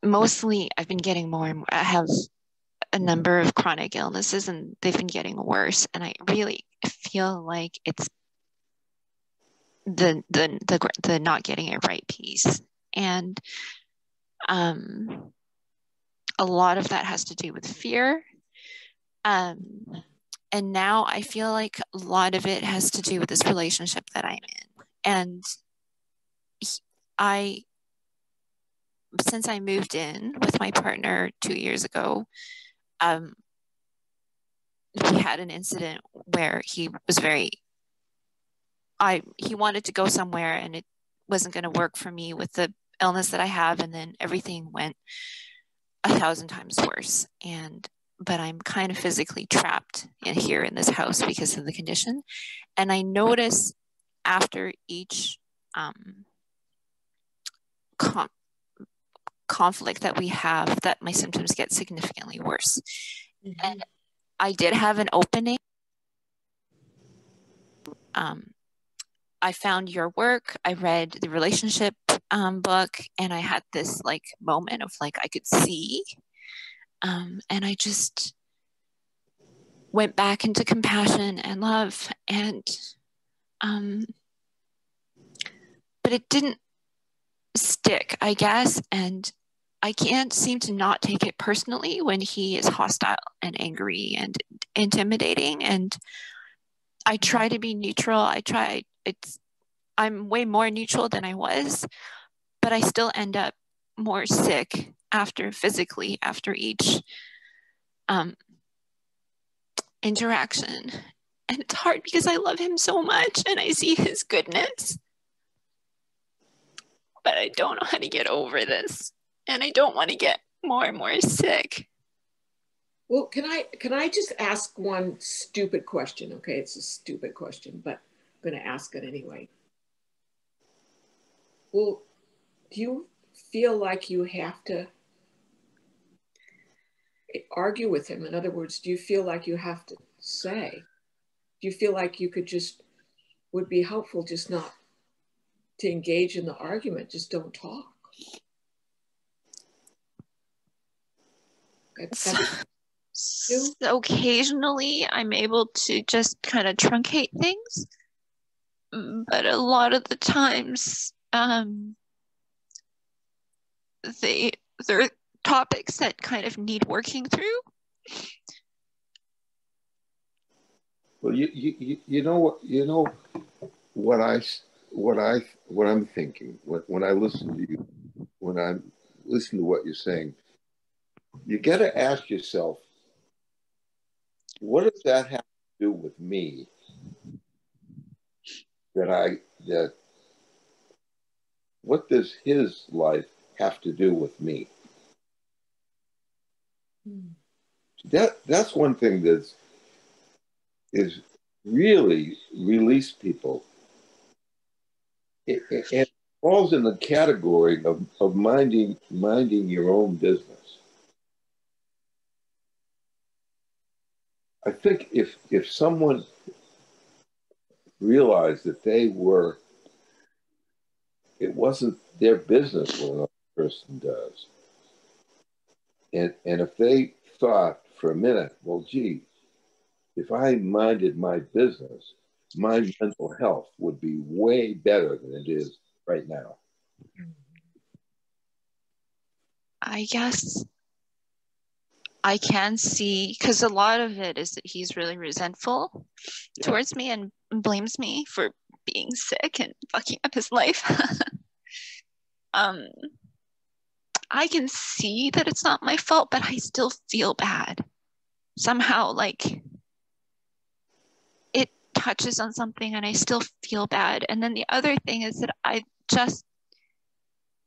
mostly I've been getting more and more. I have a number of chronic illnesses and they've been getting worse. And I really feel like it's the not getting it right piece. And a lot of that has to do with fear. And now I feel like a lot of it has to do with this relationship that I'm in. And since I moved in with my partner 2 years ago, we had an incident where he was he wanted to go somewhere and it wasn't going to work for me with the illness that I have. And then everything went 1,000 times worse. But I'm kind of physically trapped here in this house because of the condition. And I notice after each conflict that we have that my symptoms get significantly worse. Mm-hmm. And I did have an opening. I found your work. I read the relationship book, and I had this like moment of like I could see. And I just went back into compassion and love, and but it didn't stick, I guess. And I can't seem to not take it personally when he is hostile and angry and intimidating. And I try to be neutral. I'm way more neutral than I was, but I still end up more sick physically after each interaction. And it's hard because I love him so much and I see his goodness, but I don't know how to get over this, and I don't want to get more and more sick. Well, can I just ask one stupid question? Okay, it's a stupid question, but I'm going to ask it anyway. Well, do you feel like you have to argue with him? In other words, do you feel like you have to say? Do you feel like you would be helpful just not to engage in the argument, just don't talk? So occasionally I'm able to just kind of truncate things, but a lot of the times they're topics that kind of need working through. Well, you know what I'm thinking when I listen to you, when I listen to what you're saying. you got to ask yourself, what does that have to do with me? What does his life have to do with me? That's one thing that's is really release people. It falls in the category of minding your own business. I think if someone realized that it wasn't their business what another person does, and if they thought for a minute, well, gee, if I minded my business, my mental health would be way better than it is right now. I guess I can see, because a lot of it is that he's really resentful towards me and blames me for being sick and fucking up his life. I can see that it's not my fault, but I still feel bad. Somehow, like, it touches on something and I still feel bad. And then the other thing is that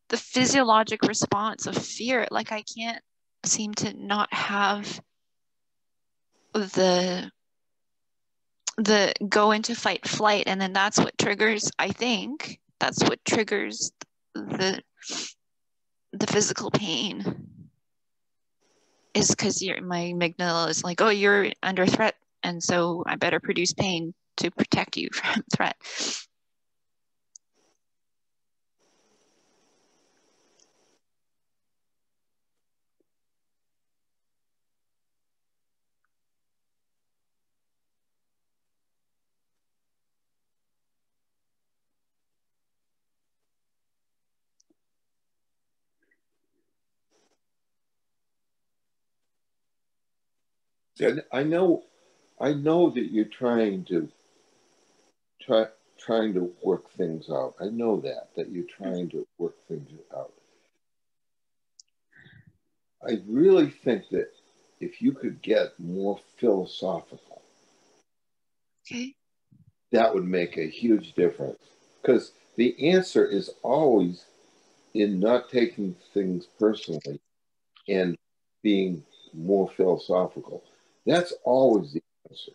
the physiologic response of fear, like I can't seem to not have the go into fight flight, and then that's what triggers, I think that's what triggers the physical pain, is because my amygdala is like, oh, you're under threat, and so I better produce pain to protect you from threat. And I know that you're trying to work things out. I know that you're trying to work things out. I really think that if you could get more philosophical, okay, that would make a huge difference. Because the answer is always in not taking things personally and being more philosophical. That's always the answer.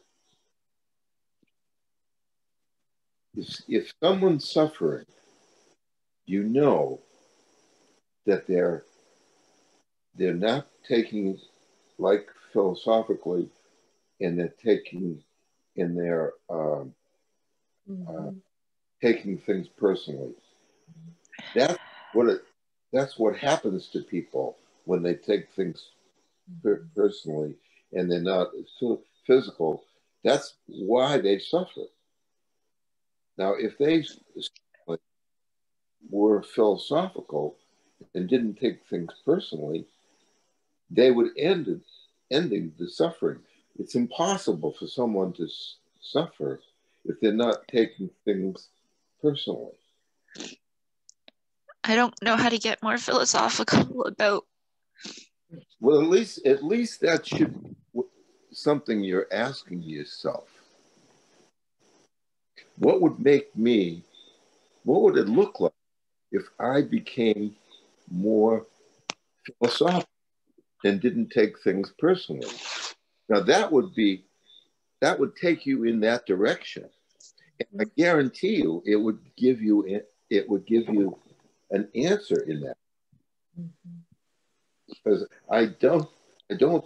If someone's suffering, you know that they're not taking like philosophically, and they're taking taking things personally. That's what happens to people when they take things personally and they're not physical. That's why they suffer. Now, if they were philosophical and didn't take things personally, they would ending the suffering. It's impossible for someone to suffer if they're not taking things personally. I don't know how to get more philosophical about. Well, at least that should be something you're asking yourself. What would it look like if I became more philosophical and didn't take things personally? Now that would take you in that direction. And I guarantee you it would give you an answer in that. Because I don't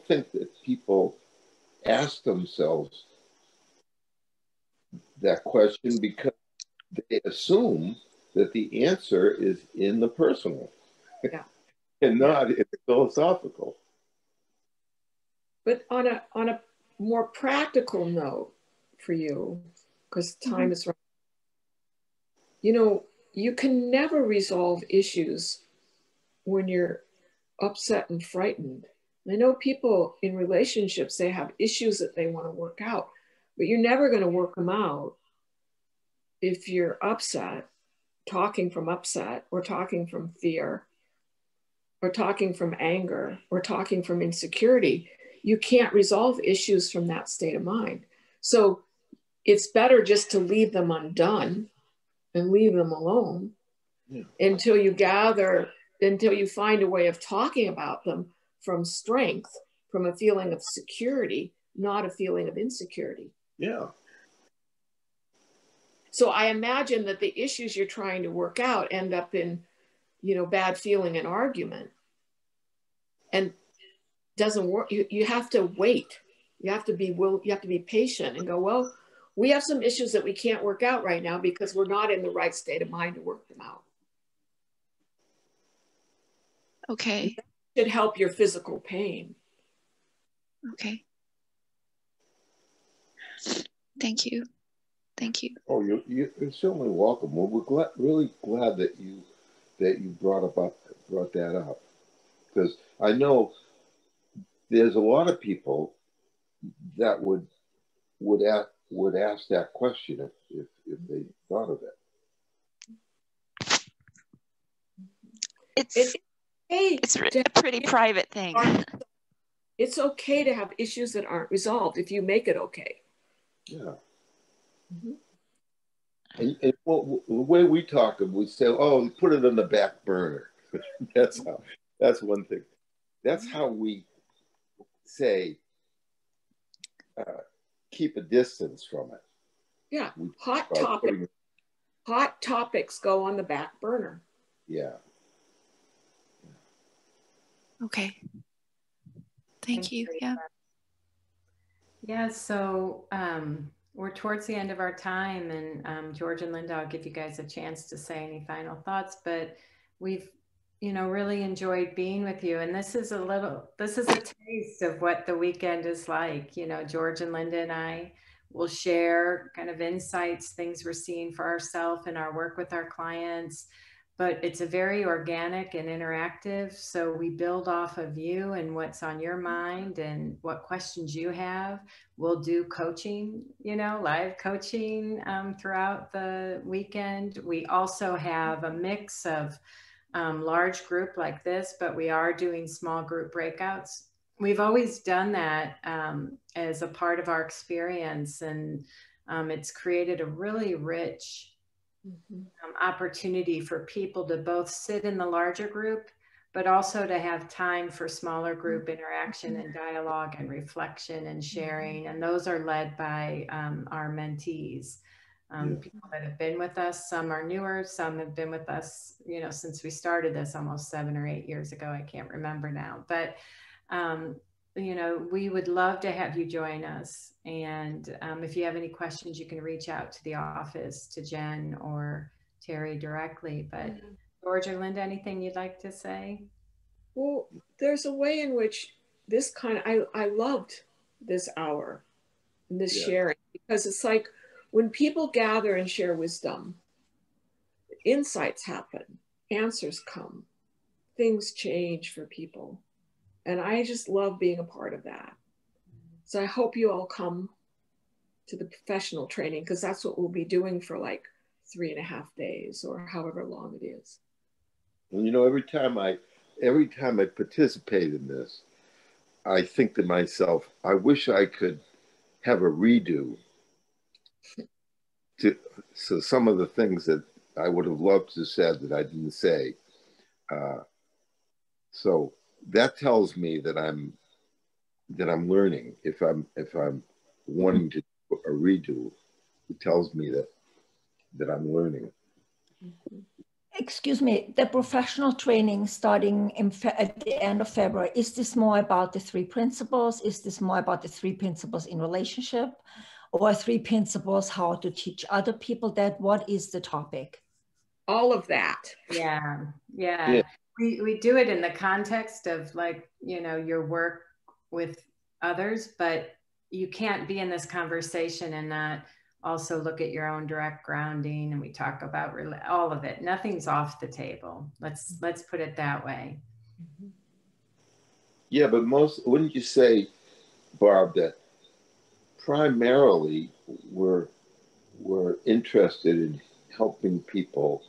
think that people ask themselves that question because they assume that the answer is in the personal, and not in the philosophical. But on a more practical note for you, because time is running, you can never resolve issues when you're upset and frightened. I know people in relationships, they have issues that they want to work out, but you're never going to work them out if you're upset, talking from upset or talking from fear or talking from anger or talking from insecurity, you can't resolve issues from that state of mind. So it's better just to leave them undone and leave them alone until you find a way of talking about them from strength, from a feeling of security, not a feeling of insecurity. Yeah. So I imagine that the issues you're trying to work out end up in, bad feeling and argument. And doesn't work. You have to wait. You have to be patient and go, well, we have some issues that we can't work out right now because we're not in the right state of mind to work them out. Okay. That should help your physical pain. Okay. Thank you. Thank you. Oh, you're certainly welcome. Well, we're really glad that you brought that up, because I know there's a lot of people that would ask that question if they thought of it. It's a pretty private thing. It's okay to have issues that aren't resolved if you make it okay. Yeah. Mm-hmm. And well, the way we talk, we say, "Oh, put it on the back burner." That's one thing. That's how we say, keep a distance from it. Yeah, hot topics go on the back burner. Yeah. Okay. Thank you. Yeah. Yeah. So we're towards the end of our time, and George and Linda, I'll give you guys a chance to say any final thoughts. But we've, really enjoyed being with you, and this is a taste of what the weekend is like. George and Linda and I will share kind of insights, things we're seeing for ourselves in our work with our clients. But it's a very organic and interactive. So we build off of you and what's on your mind and what questions you have. We'll do coaching, live coaching throughout the weekend. We also have a mix of large group like this, but we are doing small group breakouts. We've always done that as a part of our experience. And it's created a really rich opportunity for people to both sit in the larger group, but also to have time for smaller group interaction and dialogue and reflection and sharing. And those are led by our mentees, people that have been with us. Some are newer, some have been with us, since we started this almost 7 or 8 years ago. I can't remember now, but we would love to have you join us. And if you have any questions, you can reach out to the office, to Jen or Terry directly. But George or Linda, anything you'd like to say? Well, there's a way in which this I loved this hour and this sharing, because it's like when people gather and share wisdom, insights happen, answers come, things change for people. And I just love being a part of that. So I hope you all come to the professional training, because that's what we'll be doing for like 3.5 days or however long it is. Well, every time I participate in this, I think to myself, I wish I could have a redo so some of the things that I would have loved to have said that I didn't say. So that tells me that I'm learning. If I'm wanting to do a redo, it tells me that I'm learning. Excuse me, the professional training starting at the end of February, is this more about the 3 principles? Is this more about the 3 principles in relationship, or 3 principles how to teach other people that? What is the topic? All of that. Yeah. We do it in the context of your work with others, but you can't be in this conversation and not also look at your own direct grounding. And we talk about all of it. Nothing's off the table. Let's put it that way. Yeah, but wouldn't you say, Barb, that primarily we're interested in helping people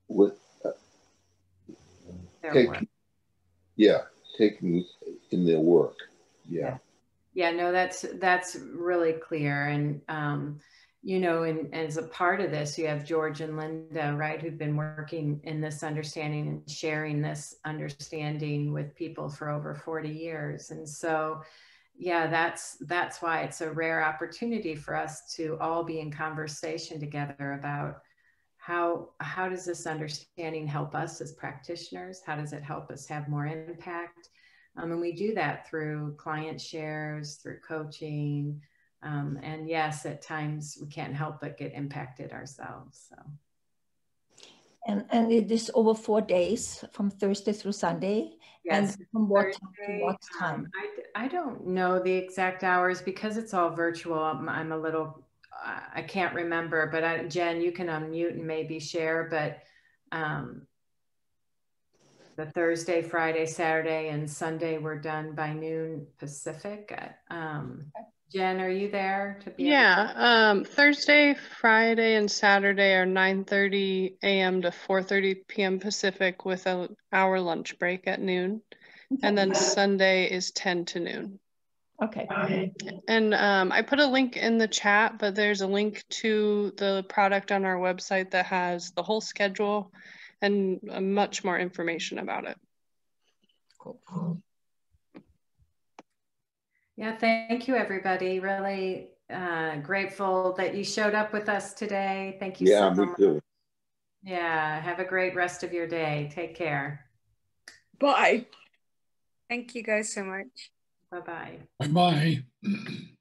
with taking in their work. Yeah. Yeah, no, that's really clear. And, you know, and as a part of this, you have George and Linda, right, who've been working in this understanding and sharing this understanding with people for over 40 years. And so, yeah, that's why it's a rare opportunity for us to all be in conversation together about how does this understanding help us as practitioners? How does it help us have more impact? And we do that through client shares, through coaching. And yes, at times we can't help but get impacted ourselves. So. And it is over 4 days, from Thursday through Sunday. Yes. And from what time to what time? I don't know the exact hours because it's all virtual. I'm a little, I can't remember, but Jen, you can unmute and maybe share, but the Thursday, Friday, Saturday, and Sunday were done by noon Pacific. Jen, are you there to be? Yeah, Thursday, Friday, and Saturday are 9:30 a.m. to 4:30 p.m. Pacific with an hour lunch break at noon. And then Sunday is 10 to noon. Okay. And I put a link in the chat, but there's a link to the product on our website that has the whole schedule and much more information about it. Cool. Yeah, thank you, everybody. Really grateful that you showed up with us today. Thank you so much. Yeah, me too. Yeah, have a great rest of your day. Take care. Bye. Thank you guys so much. Bye-bye. Bye-bye.